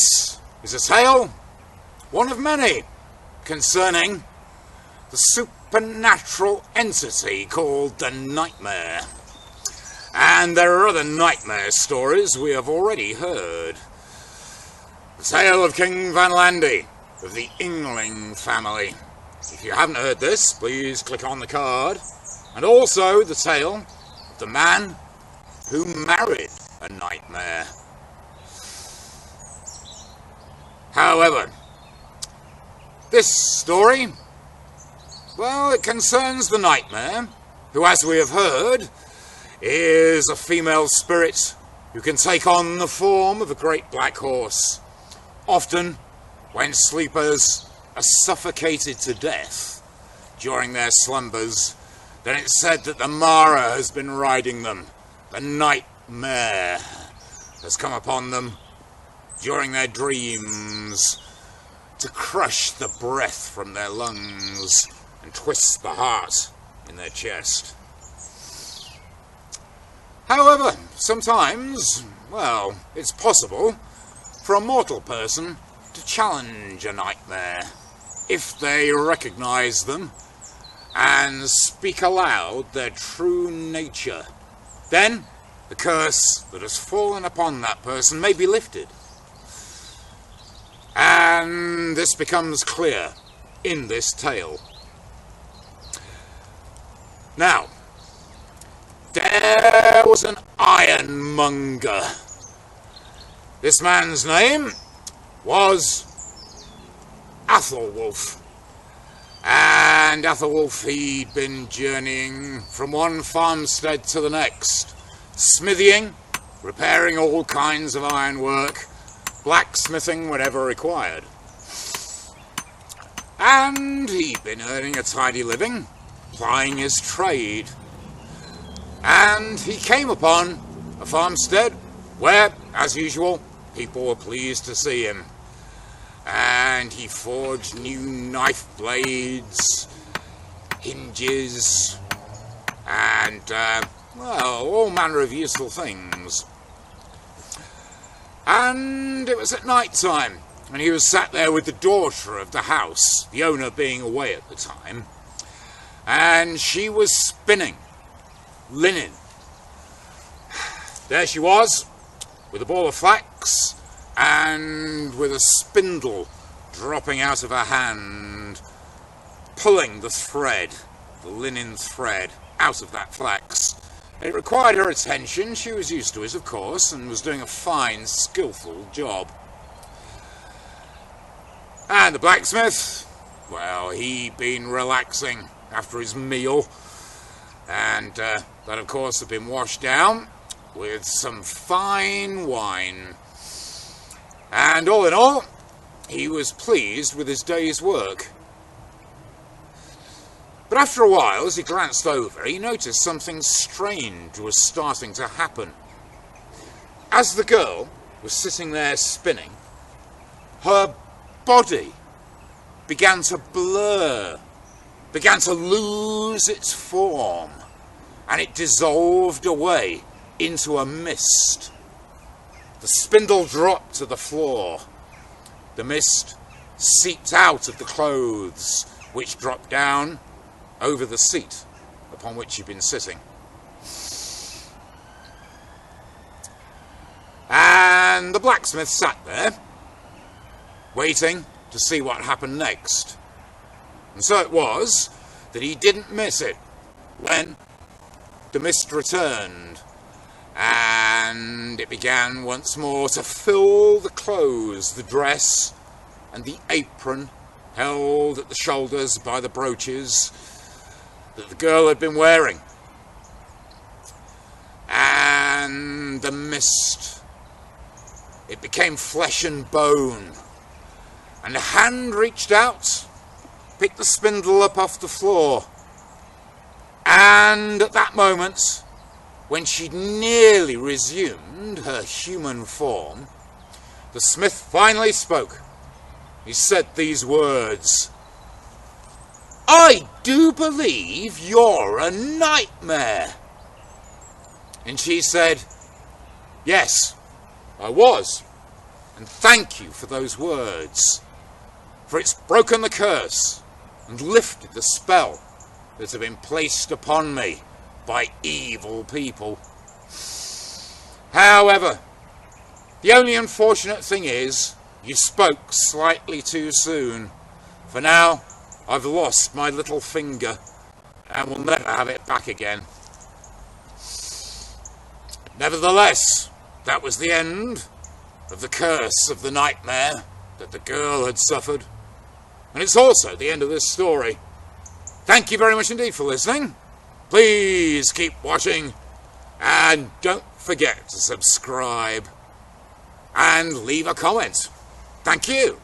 This is a tale, one of many, concerning the supernatural entity called the Nightmare. And there are other nightmare stories we have already heard. The tale of King Van Landy, of the Yngling family. If you haven't heard this, please click on the card. And also the tale of the man who married a nightmare. However, this story, well, it concerns the nightmare, who, as we have heard, is a female spirit who can take on the form of a great black horse. Often, when sleepers are suffocated to death during their slumbers, then it's said that the Mara has been riding them. The nightmare has come upon them during their dreams to crush the breath from their lungs and twist the heart in their chest. However, sometimes, well, it's possible for a mortal person to challenge a nightmare if they recognise them and speak aloud their true nature. Then the curse that has fallen upon that person may be lifted. And this becomes clear in this tale. Now, there was an ironmonger. This man's name was Athelwulf. And Athelwulf, he'd been journeying from one farmstead to the next, smithying, repairing all kinds of ironwork, blacksmithing whatever required. And he'd been earning a tidy living, plying his trade. And he came upon a farmstead where, as usual, people were pleased to see him. And he forged new knife blades, hinges, and, well, all manner of useful things. And it was at night time, and he was sat there with the daughter of the house, the owner being away at the time, and she was spinning linen. There she was, with a ball of flax, and with a spindle dropping out of her hand, pulling the thread, the linen thread, out of that flax. It required her attention. She was used to it, of course, and was doing a fine, skillful job. And the blacksmith, well, he'd been relaxing after his meal, and that, of course, had been washed down with some fine wine. And all in all, he was pleased with his day's work. But after a while, as he glanced over, he noticed something strange was starting to happen. As the girl was sitting there spinning, her body began to blur, began to lose its form, and it dissolved away into a mist. The spindle dropped to the floor. The mist seeped out of the clothes, which dropped down over the seat upon which he'd been sitting. And the blacksmith sat there, waiting to see what happened next. And so it was that he didn't miss it when the mist returned, and it began once more to fill the clothes, the dress, and the apron held at the shoulders by the brooches that the girl had been wearing. And the mist, it became flesh and bone, and a hand reached out, picked the spindle up off the floor, and at that moment, when she'd nearly resumed her human form, the smith finally spoke. He said these words: "I do believe you're a nightmare." And she said, "Yes, I was." And thank you for those words, for it's broken the curse and lifted the spell that had been placed upon me by evil people. However, the only unfortunate thing is you spoke slightly too soon. For now, I've lost my little finger and will never have it back again. Nevertheless, that was the end of the curse of the nightmare that the girl had suffered. And it's also the end of this story. Thank you very much indeed for listening. Please keep watching and don't forget to subscribe and leave a comment. Thank you.